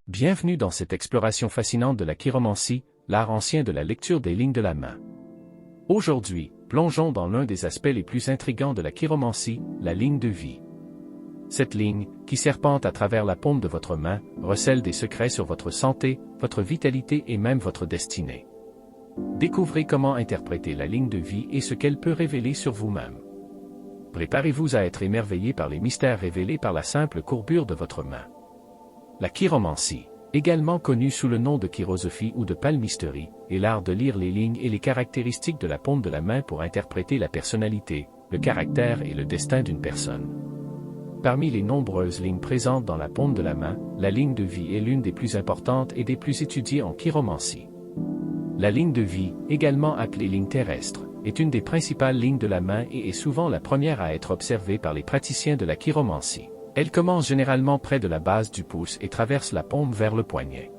Bienvenue dans cette exploration fascinante de la chiromancie, l'art ancien de la lecture des lignes de la main. Aujourd'hui, plongeons dans l'un des aspects les plus intrigants de la chiromancie, la ligne de vie. Cette ligne, qui serpente à travers la paume de votre main, recèle des secrets sur votre santé, votre vitalité et même votre destinée. Découvrez comment interpréter la ligne de vie et ce qu'elle peut révéler sur vous-même. Préparez-vous à être émerveillé par les mystères révélés par la simple courbure de votre main. La chiromancie, également connue sous le nom de chirosophie ou de palmisterie, est l'art de lire les lignes et les caractéristiques de la paume de la main pour interpréter la personnalité, le caractère et le destin d'une personne. Parmi les nombreuses lignes présentes dans la paume de la main, la ligne de vie est l'une des plus importantes et des plus étudiées en chiromancie. La ligne de vie, également appelée ligne terrestre, est une des principales lignes de la main et est souvent la première à être observée par les praticiens de la chiromancie. Elle commence généralement près de la base du pouce et traverse la paume vers le poignet.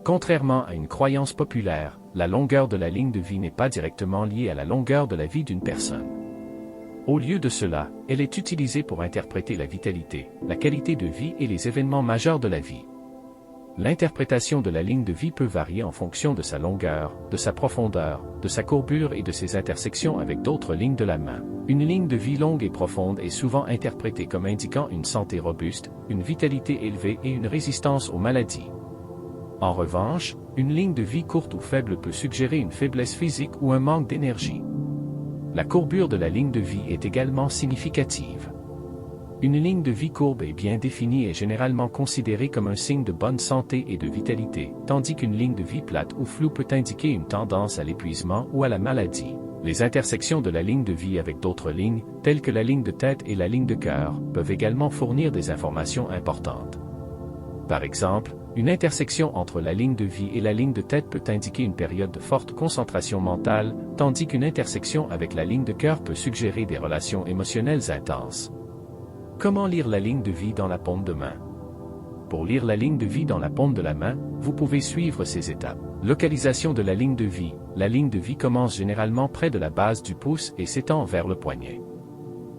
Contrairement à une croyance populaire, la longueur de la ligne de vie n'est pas directement liée à la longueur de la vie d'une personne. Au lieu de cela, elle est utilisée pour interpréter la vitalité, la qualité de vie et les événements majeurs de la vie. L'interprétation de la ligne de vie peut varier en fonction de sa longueur, de sa profondeur, de sa courbure et de ses intersections avec d'autres lignes de la main. Une ligne de vie longue et profonde est souvent interprétée comme indiquant une santé robuste, une vitalité élevée et une résistance aux maladies. En revanche, une ligne de vie courte ou faible peut suggérer une faiblesse physique ou un manque d'énergie. La courbure de la ligne de vie est également significative. Une ligne de vie courbe et bien définie est généralement considérée comme un signe de bonne santé et de vitalité, tandis qu'une ligne de vie plate ou floue peut indiquer une tendance à l'épuisement ou à la maladie. Les intersections de la ligne de vie avec d'autres lignes, telles que la ligne de tête et la ligne de cœur, peuvent également fournir des informations importantes. Par exemple, une intersection entre la ligne de vie et la ligne de tête peut indiquer une période de forte concentration mentale, tandis qu'une intersection avec la ligne de cœur peut suggérer des relations émotionnelles intenses. Comment lire la ligne de vie dans la paume de main? Pour lire la ligne de vie dans la paume de la main, vous pouvez suivre ces étapes. Localisation de la ligne de vie. La ligne de vie commence généralement près de la base du pouce et s'étend vers le poignet.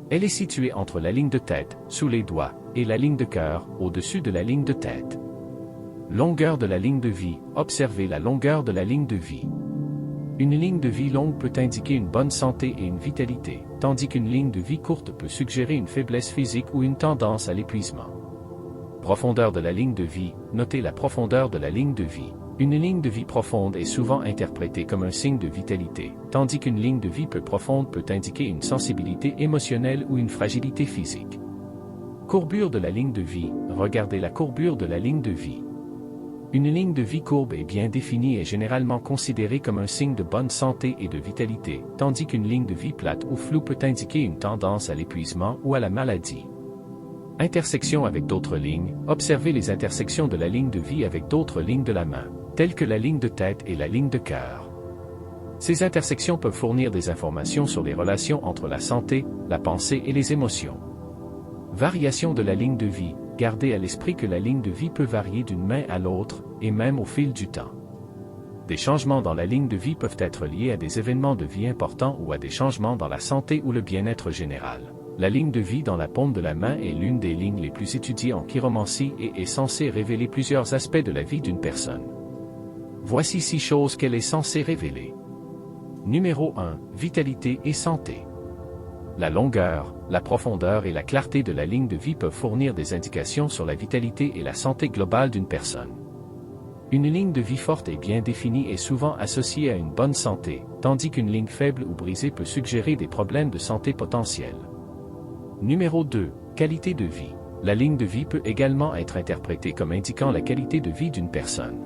Elle est située entre la ligne de tête, sous les doigts, et la ligne de cœur, au-dessus de la ligne de tête. Longueur de la ligne de vie. Observez la longueur de la ligne de vie. Une ligne de vie longue peut indiquer une bonne santé et une vitalité, tandis qu'une ligne de vie courte peut suggérer une faiblesse physique ou une tendance à l'épuisement. Profondeur de la ligne de vie. Notez la profondeur de la ligne de vie. Une ligne de vie profonde est souvent interprétée comme un signe de vitalité, tandis qu'une ligne de vie peu profonde peut indiquer une sensibilité émotionnelle ou une fragilité physique. Courbure de la ligne de vie. Regardez la courbure de la ligne de vie. Une ligne de vie courbe et bien définie est généralement considérée comme un signe de bonne santé et de vitalité, tandis qu'une ligne de vie plate ou floue peut indiquer une tendance à l'épuisement ou à la maladie. Intersection avec d'autres lignes. Observez les intersections de la ligne de vie avec d'autres lignes de la main, telles que la ligne de tête et la ligne de cœur. Ces intersections peuvent fournir des informations sur les relations entre la santé, la pensée et les émotions. Variation de la ligne de vie. Gardez à l'esprit que la ligne de vie peut varier d'une main à l'autre, et même au fil du temps. Des changements dans la ligne de vie peuvent être liés à des événements de vie importants ou à des changements dans la santé ou le bien-être général. La ligne de vie dans la paume de la main est l'une des lignes les plus étudiées en chiromancie et est censée révéler plusieurs aspects de la vie d'une personne. Voici 6 choses qu'elle est censée révéler. Numéro 1. Vitalité et santé. La longueur, la profondeur et la clarté de la ligne de vie peuvent fournir des indications sur la vitalité et la santé globale d'une personne. Une ligne de vie forte et bien définie est souvent associée à une bonne santé, tandis qu'une ligne faible ou brisée peut suggérer des problèmes de santé potentiels. Numéro 2. Qualité de vie. La ligne de vie peut également être interprétée comme indiquant la qualité de vie d'une personne.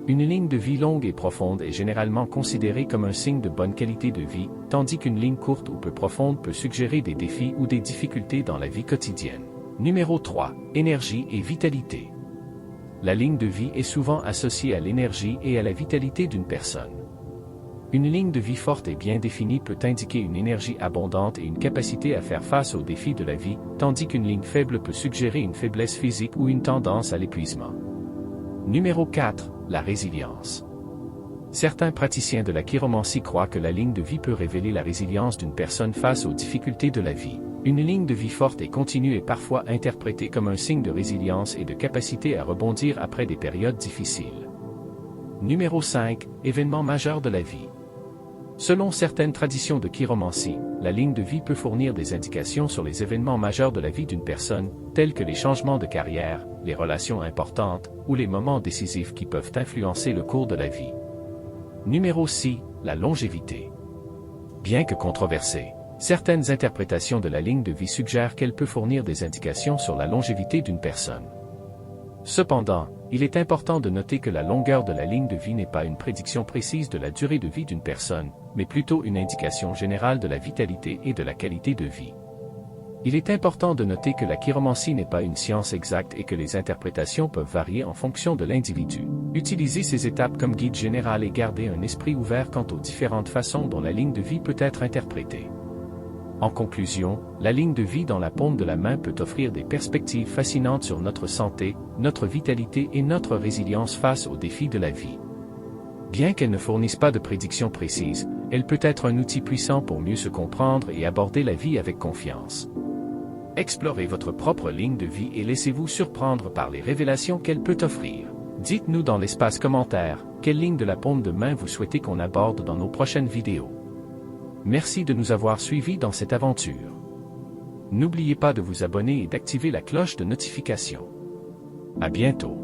Une ligne de vie longue et profonde est généralement considérée comme un signe de bonne qualité de vie, tandis qu'une ligne courte ou peu profonde peut suggérer des défis ou des difficultés dans la vie quotidienne. Numéro 3. Énergie et vitalité. La ligne de vie est souvent associée à l'énergie et à la vitalité d'une personne. Une ligne de vie forte et bien définie peut indiquer une énergie abondante et une capacité à faire face aux défis de la vie, tandis qu'une ligne faible peut suggérer une faiblesse physique ou une tendance à l'épuisement. Numéro 4. La résilience. Certains praticiens de la chiromancie croient que la ligne de vie peut révéler la résilience d'une personne face aux difficultés de la vie. Une ligne de vie forte et continue est parfois interprétée comme un signe de résilience et de capacité à rebondir après des périodes difficiles. Numéro 5. Événements majeurs de la vie. Selon certaines traditions de chiromancie, la ligne de vie peut fournir des indications sur les événements majeurs de la vie d'une personne, tels que les changements de carrière, les relations importantes, ou les moments décisifs qui peuvent influencer le cours de la vie. Numéro 6. La longévité. Bien que controversée, certaines interprétations de la ligne de vie suggèrent qu'elle peut fournir des indications sur la longévité d'une personne. Cependant, il est important de noter que la longueur de la ligne de vie n'est pas une prédiction précise de la durée de vie d'une personne, mais plutôt une indication générale de la vitalité et de la qualité de vie. Il est important de noter que la chiromancie n'est pas une science exacte et que les interprétations peuvent varier en fonction de l'individu. Utilisez ces étapes comme guide général et gardez un esprit ouvert quant aux différentes façons dont la ligne de vie peut être interprétée. En conclusion, la ligne de vie dans la paume de la main peut offrir des perspectives fascinantes sur notre santé, notre vitalité et notre résilience face aux défis de la vie. Bien qu'elle ne fournisse pas de prédictions précises, elle peut être un outil puissant pour mieux se comprendre et aborder la vie avec confiance. Explorez votre propre ligne de vie et laissez-vous surprendre par les révélations qu'elle peut offrir. Dites-nous dans l'espace commentaire, quelle ligne de la paume de main vous souhaitez qu'on aborde dans nos prochaines vidéos. Merci de nous avoir suivis dans cette aventure. N'oubliez pas de vous abonner et d'activer la cloche de notification. À bientôt.